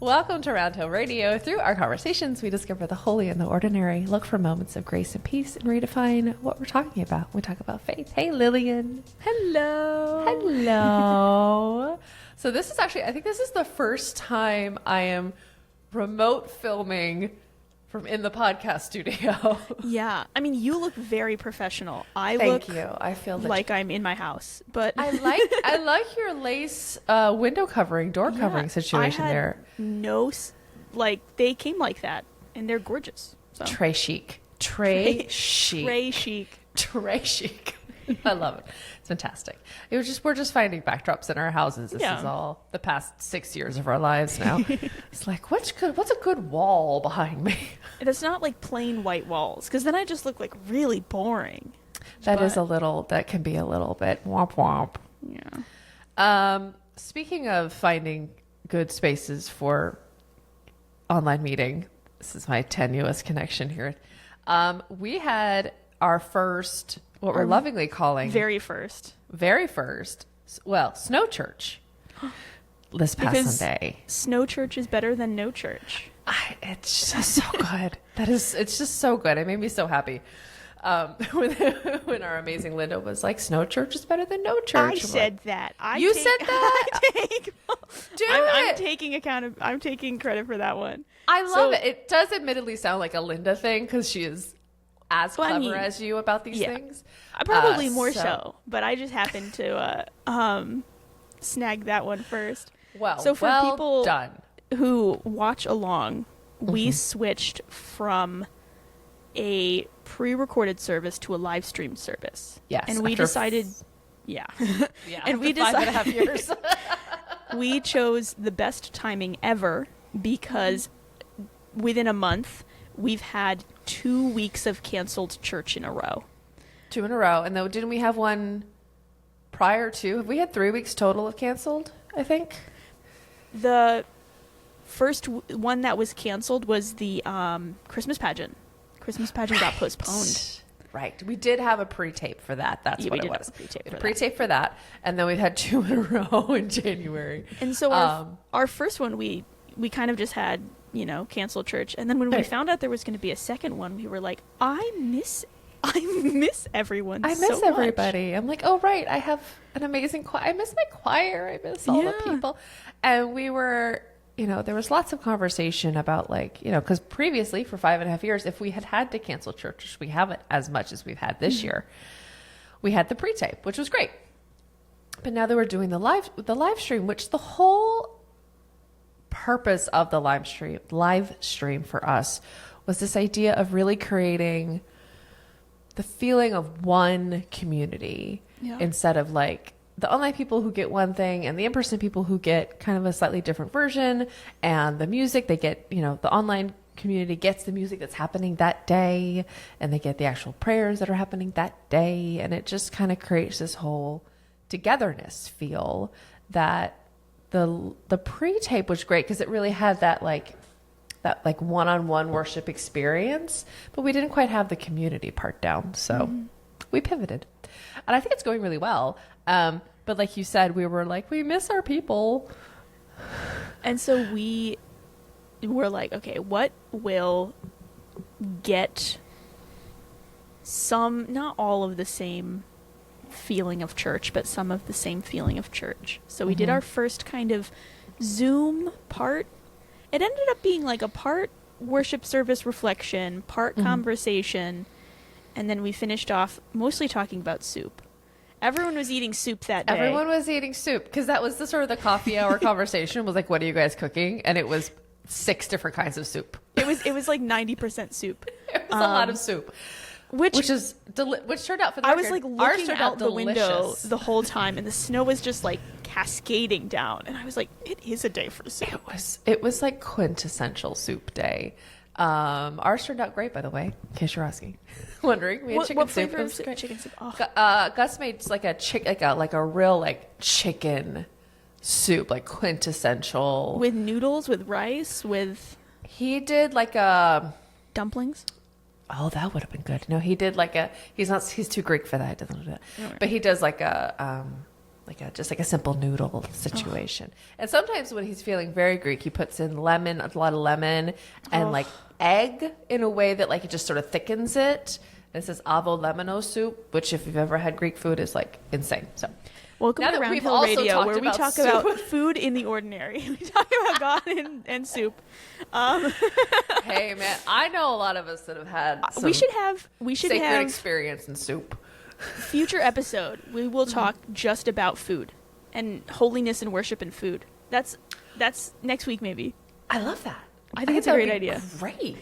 Welcome to Roundhill Radio. Through our conversations, we discover the holy and the ordinary, look for moments of grace and peace, and redefine what we're talking about. We talk about faith. Hey, Lillian. Hello. Hello. So this is actually, I think this is the first time I am remote filming from in the podcast studio. Yeah. I mean, you look very professional. Thank you. I feel like I'm in my house, but I like your lace window covering, door covering situation there. They came like that, and they're gorgeous. So. Tray chic. Tray chic. I love it. It's fantastic. We're just finding backdrops in our houses. This is all the past 6 years of our lives now. It's like, what's a good wall behind me? And it's not like plain white walls, because then I just look like really boring. That can be a little bit womp womp. Yeah. Speaking of finding good spaces for online meeting, this is my tenuous connection here. We had our first, what we're lovingly calling very first, snow church this past Sunday. Snow church is better than no church. It's just so good. It's just so good. It made me so happy. When our amazing Linda was like, snow church is better than no church. I said that. You said that? I'm taking credit for that one. I love it. It does admittedly sound like a Linda thing because she is as clever as you about these things. Probably more so. But I just happened to snag that one first. So for people who watch along, we switched from a pre-recorded service to a live stream service. Yes. And we decided, and we decided 5.5 years. We chose the best timing ever because within a month, we've had 2 weeks of canceled church in a row. 2 in a row. And then didn't we have one prior to? Have we had 3 weeks total of canceled, I think? The first one that was canceled was the Christmas pageant. Christmas pageant got postponed. Right. We did have a pre-tape for that. That's what it was. Have a pre-tape for that. And then we've had 2 in a row in January. And so our first one, we kind of just had, canceled church. And then when we found out there was going to be a second one, we were like, I miss everyone. I miss everybody. I'm like, oh, right. I have an amazing choir. I miss my choir. I miss all the people. And we were, there was lots of conversation about because previously for 5.5 years, if we had to cancel church, which we haven't as much as we've had this year, we had the pre-tape, which was great. But now that we're doing the live stream, which the whole purpose of the live stream for us was this idea of really creating the feeling of one community instead of the online people who get one thing and the in-person people who get kind of a slightly different version, and the music they get, the online community gets the music that's happening that day, and they get the actual prayers that are happening that day. And it just kind of creates this whole togetherness feel that the pre-tape was great because it really had that one-on-one worship experience, but we didn't quite have the community part down. So we pivoted, and I think it's going really well. But like you said, we were like, we miss our people. And so we were like, okay, what will get some, not all of the same feeling of church, but some of the same feeling of church. So we did our first kind of Zoom part. It ended up being like a part worship service reflection, part conversation, and then we finished off mostly talking about soup. Everyone was eating soup that day. Everyone was eating soup because that was the sort of coffee hour conversation was like, what are you guys cooking? And it was 6 different kinds of soup. It was like 90% soup. It was a lot of soup. Which turned out for the I record, was like looking out the window the whole time, and the snow was just like cascading down, and I was like, it is a day for soup. It was like quintessential soup day. Ours turned out great, by the way, in case you're asking. Wondering. We had chicken soup. What flavor of chicken soup? Oh. Gus made like a real chicken soup, like quintessential. With noodles, with rice, with... He did like a... Dumplings? Oh, that would have been good. No, he did he's too Greek for that. He doesn't do that. Right. But he does like a just like a simple noodle situation. And sometimes when he's feeling very Greek, he puts in lemon, a lot of lemon, and like egg in a way that like it just sort of thickens it. This is avo lemino soup, which if you've ever had Greek food is like insane. So welcome now to that Round we've Hill also Radio, talked where we about talk soup. about food in the ordinary. We talk about God and soup. Hey man, I know a lot of us that have had some we should have sacred experience in soup. Future episode. We will talk just about food and holiness and worship and food. That's next week maybe. I love that. I think it's a great idea. Great.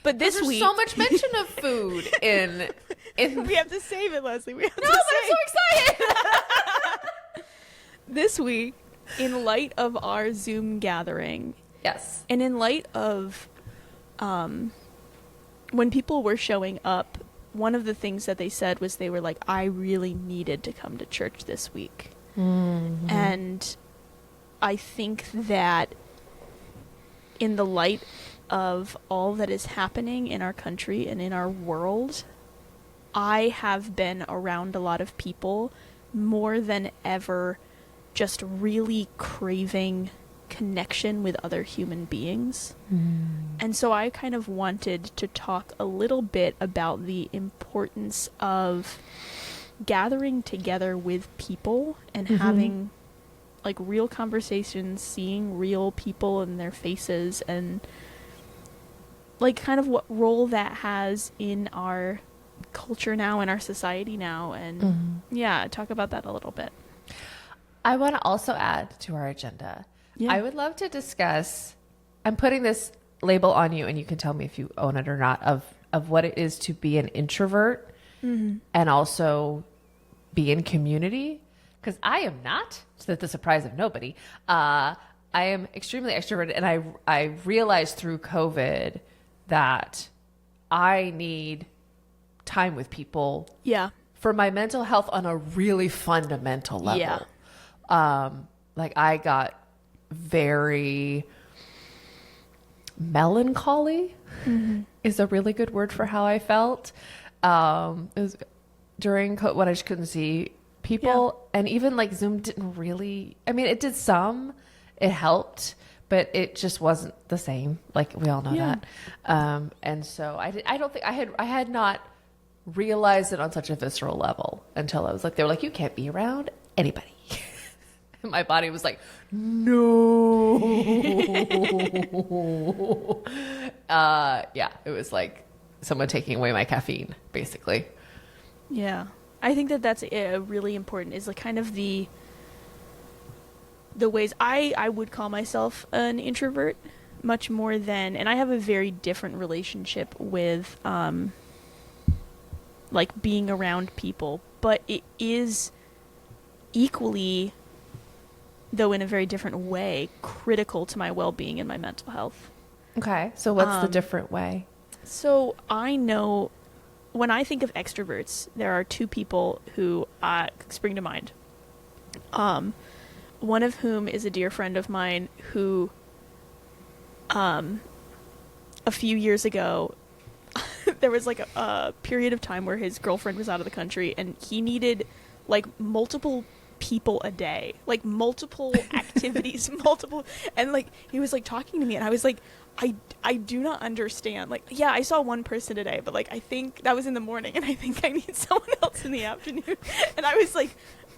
But this There's week, so much mention of food in. we have to save it, Leslie. We have No, to but save. I'm so excited. This week, in light of our Zoom gathering, Yes. and in light of when people were showing up, one of the things that they said was they were like, I really needed to come to church this week. Mm-hmm. And I think that in the light of all that is happening in our country and in our world, I have been around a lot of people more than ever just really craving connection with other human beings. And so I kind of wanted to talk a little bit about the importance of gathering together with people and having like real conversations, seeing real people and their faces, and like kind of what role that has in our culture now, in our society now, and yeah, talk about that a little bit. I want to also add to our agenda. Yeah. I would love to discuss. I'm putting this label on you, and you can tell me if you own it or not. Of what it is to be an introvert, and also be in community. Because I am not, to the surprise of nobody. I am extremely extroverted, and I realized through COVID that I need time with people. Yeah. For my mental health on a really fundamental level. Yeah. Like I got very melancholy is a really good word for how I felt. It was during COVID when I just couldn't see people, and even like Zoom didn't really, I mean, it did some, it helped, but it just wasn't the same. Like we all know that. And so I don't think I had not realized it on such a visceral level until I was like, they were like, you can't be around anybody. And my body was like, no. Yeah, it was like someone taking away my caffeine, basically. Yeah. I think that that's really important, is like kind of the ways I would call myself an introvert much more than, and I have a very different relationship with like being around people, but it is equally, though in a very different way, critical to my well-being and my mental health. Okay, so what's the different way? So I know when I think of extroverts, there are two people who spring to mind. One of whom is a dear friend of mine who, a few years ago, there was like a period of time where his girlfriend was out of the country, and he needed like multiple people a day, like multiple activities, and like he was like talking to me, and I was like, I do not understand. Like, yeah, I saw one person today, but like I think that was in the morning, and I think I need someone else in the afternoon. And I was like,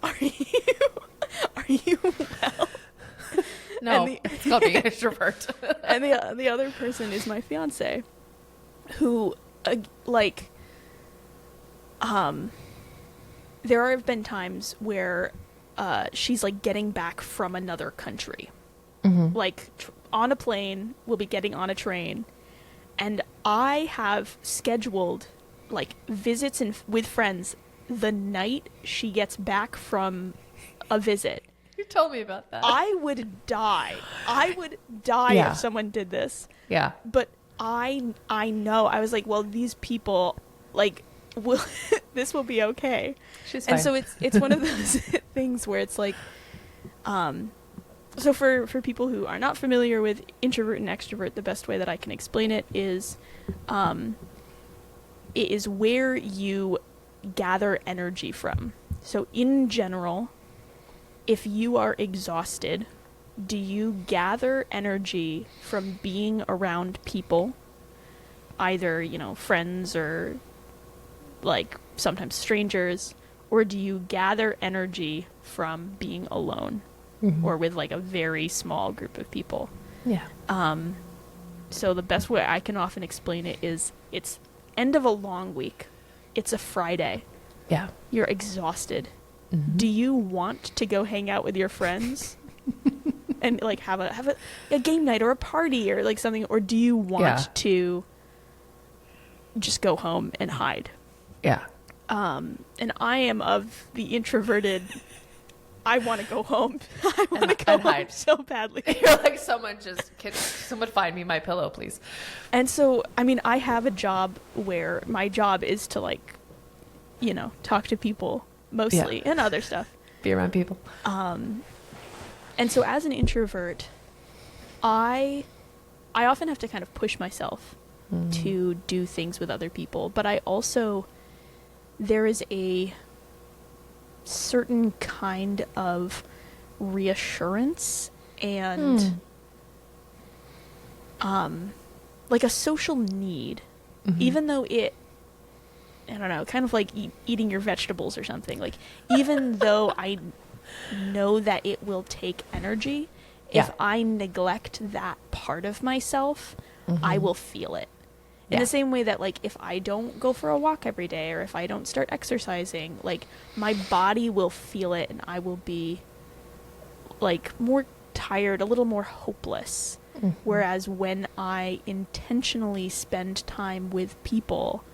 are you well? No, it's called being an extrovert. And the other person is my fiance, who there have been times where she's like getting back from another country, like on a plane, we'll be getting on a train, and I have scheduled like visits with friends the night she gets back from a visit. You told me about that. I would die Yeah. if someone did this. Yeah. But I know, I was like, well, these people, like, will this will be okay. She's fine. And so it's one of those things where it's like, so for people who are not familiar with introvert and extrovert, the best way that I can explain it is where you gather energy from. So in general, if you are exhausted, do you gather energy from being around people, either, you know, friends or like sometimes strangers, or do you gather energy from being alone or with like a very small group of people? Yeah. So the best way I can often explain it is it's end of a long week. It's a Friday. Yeah. You're exhausted. Do you want to go hang out with your friends and like have a game night or a party or like something, or do you want to just go home and hide? Yeah. And I am of the introverted. I want to go home. I want to go home hide so badly. You're like, someone find me my pillow, please. And so, I mean, I have a job where my job is to like, you know, talk to people mostly and other stuff. Be around people. And so as an introvert, I often have to kind of push myself to do things with other people, but I also, there is a certain kind of reassurance and like a social need, even though it, I don't know, kind of like eating your vegetables or something, like even though I know that it will take energy, if I neglect that part of myself, I will feel it. In the same way that, like, if I don't go for a walk every day or if I don't start exercising, like, my body will feel it and I will be, like, more tired, a little more hopeless. Whereas when I intentionally spend time with people,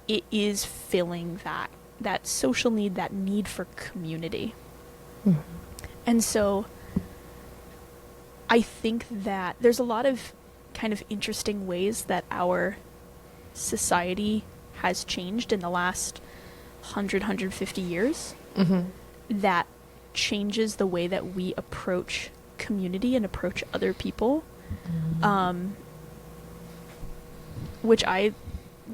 it is filling that social need, that need for community. And so I think that there's a lot of kind of interesting ways that our society has changed in the last 150 years that changes the way that we approach community and approach other people, which I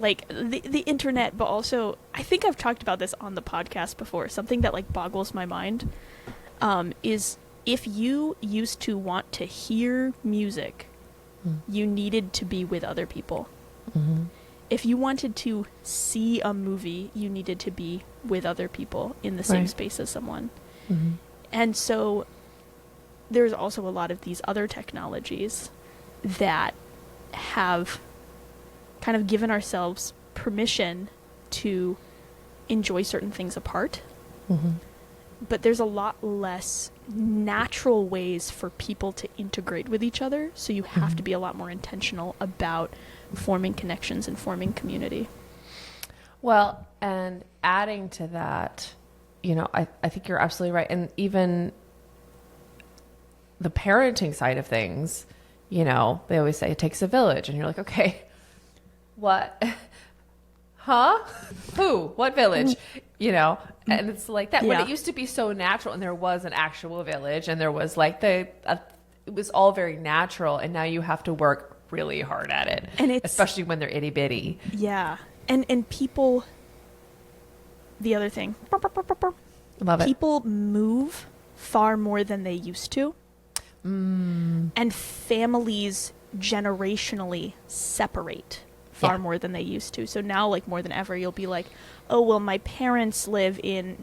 like the internet, but also I think I've talked about this on the podcast before. Something that like boggles my mind is if you used to want to hear music, you needed to be with other people. If you wanted to see a movie, you needed to be with other people in the same space as someone. And so there's also a lot of these other technologies that have kind of given ourselves permission to enjoy certain things apart. But there's a lot less natural ways for people to integrate with each other, so you have to be a lot more intentional about forming connections and forming community. Well, and adding to that, you know, I think you're absolutely right. And even the parenting side of things, you know, they always say it takes a village, and you're like, okay, what? Huh? Who? What village? You know, and it's like that when it used to be so natural, and there was an actual village, and there was like it was all very natural, and now you have to work really hard at it, and especially when they're itty bitty. Yeah, and people. The other thing, love it. People move far more than they used to, and families generationally separate far more than they used to. So now, like, more than ever, you'll be like, oh, well, my parents live in,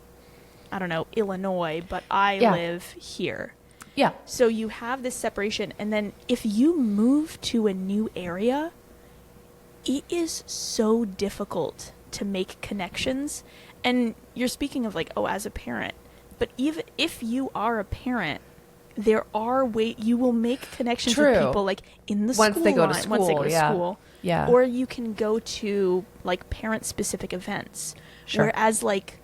I don't know, Illinois, but I live here. Yeah. So you have this separation. And then if you move to a new area, it is so difficult to make connections. And you're speaking of like, oh, as a parent. But even if you are a parent, there are ways you will make connections with people, like in the once school they go line, to school. Once they go to school. Yeah. Or you can go to like parent-specific events. Sure. Whereas like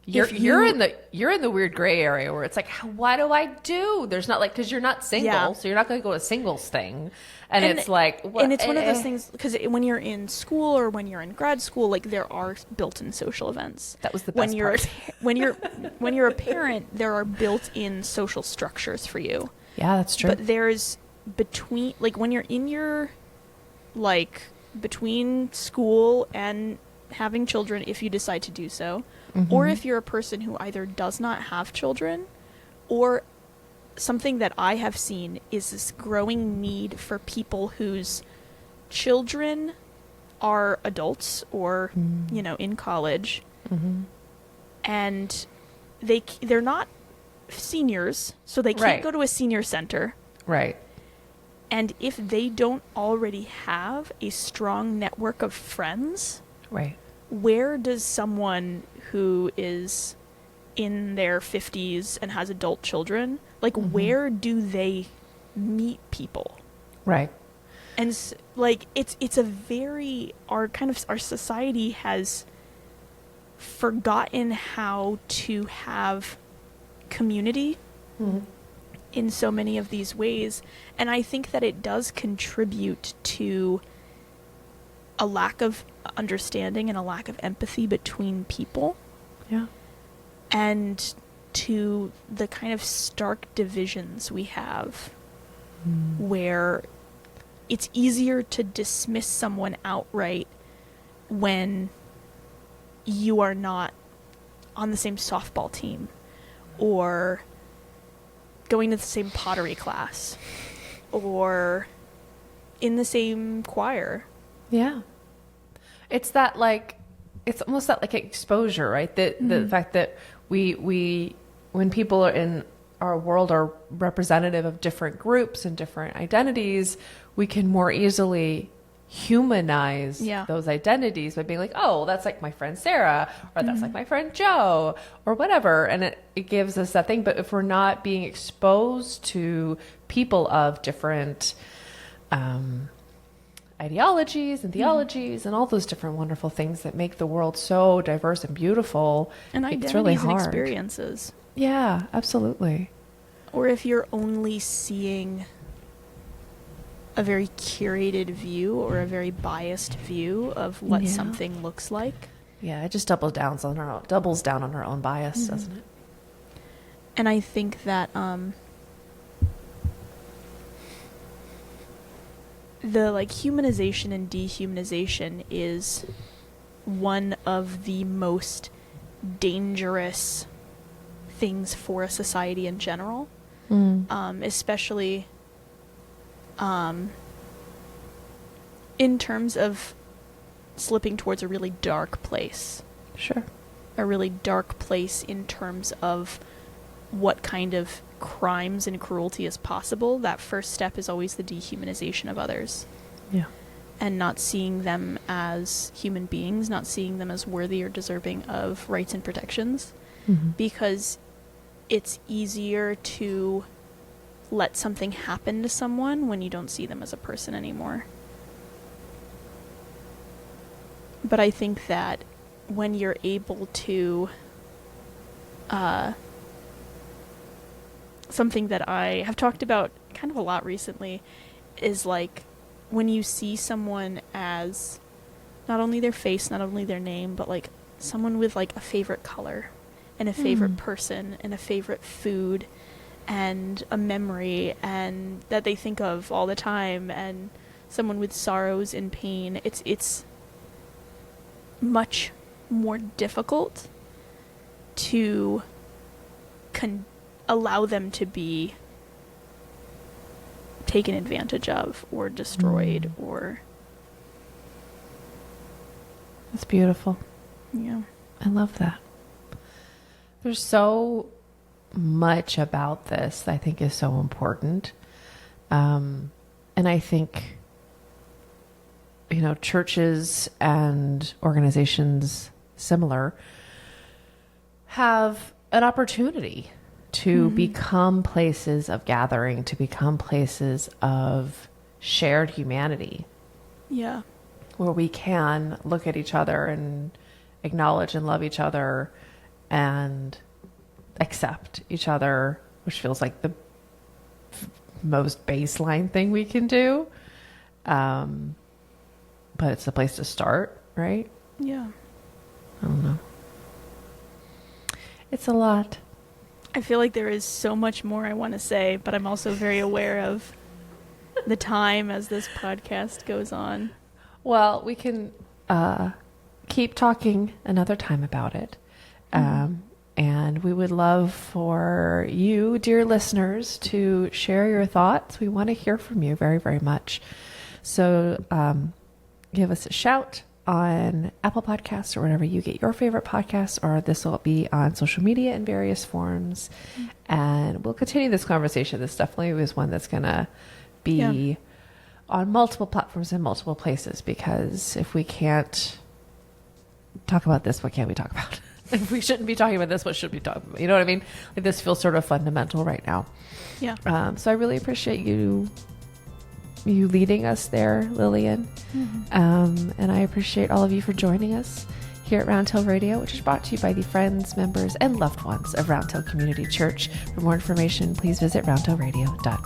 you're in the weird gray area where it's like, what do I do? There's not like, because you're not single, so you're not going to go to a singles thing, and it's like, what? And it's one of those things, because when you're in school or when you're in grad school, like there are built-in social events. That was the best part. When you're a parent, there are built-in social structures for you. Yeah, that's true. But there's between, like when you're in your, like between school and having children, if you decide to do so, or if you're a person who either does not have children, or something that I have seen is this growing need for people whose children are adults or, you know, in college, and they're not seniors, so they can't go to a senior center. Right. And if they don't already have a strong network of friends, Right. where does someone who is in their 50s and has adult children, like, where do they meet people? Right. And like, it's a very, our society has forgotten how to have community in so many of these ways, and I think that it does contribute to a lack of understanding and a lack of empathy between people. Yeah. And to the kind of stark divisions we have, where it's easier to dismiss someone outright when you are not on the same softball team or going to the same pottery class or in the same choir. Yeah. It's that, like, it's almost that, like, exposure, right? The fact that we when people are in our world are representative of different groups and different identities, we can more easily humanize those identities by being like, oh, that's like my friend Sarah, or that's like my friend Joe, or whatever. And it gives us that thing. But if we're not being exposed to people of different ideologies and theologies and all those different wonderful things that make the world so diverse and beautiful, and it's really hard. And experiences. Yeah, absolutely. Or if you're only seeing a very curated view or a very biased view of what something looks like. Yeah, it just doubles down on our own bias, doesn't it? And I think that the, like, humanization and dehumanization is one of the most dangerous things for a society in general, especially in terms of slipping towards a really dark place. Sure. A really dark place in terms of what kind of crimes and cruelty is possible. That first step is always the dehumanization of others. Yeah. And not seeing them as human beings, not seeing them as worthy or deserving of rights and protections. Because it's easier to let something happen to someone when you don't see them as a person anymore. But I think that when you're able to, something that I have talked about kind of a lot recently is, like, when you see someone as not only their face, not only their name, but, like, someone with, like, a favorite color and a favorite person and a favorite food and a memory and that they think of all the time, and someone with sorrows and pain, it's much more difficult to allow them to be taken advantage of or destroyed or... That's beautiful. Yeah. I love that. There's so much about this that I think is so important. And I think, you know, churches and organizations similar have an opportunity to become places of gathering, to become places of shared humanity. Yeah. Where we can look at each other and acknowledge and love each other and accept each other, which feels like the most baseline thing we can do. But it's a place to start, right? Yeah. I don't know. It's a lot. I feel like there is so much more I want to say, but I'm also very aware of the time as this podcast goes on. Well, we can keep talking another time about it. And we would love for you, dear listeners, to share your thoughts. We want to hear from you very, very much. So give us a shout on Apple Podcasts or wherever you get your favorite podcasts, or this will be on social media in various forms. And we'll continue this conversation. This definitely is one that's going to be on multiple platforms in multiple places, because if we can't talk about this, what can we talk about? If we shouldn't be talking about this, what should we talk about? You know what I mean? Like, this feels sort of fundamental right now. Yeah. So I really appreciate you leading us there, Lillian. And I appreciate all of you for joining us here at Roundhill Radio, which is brought to you by the friends, members, and loved ones of Roundhill Community Church. For more information, please visit roundhillradio.org.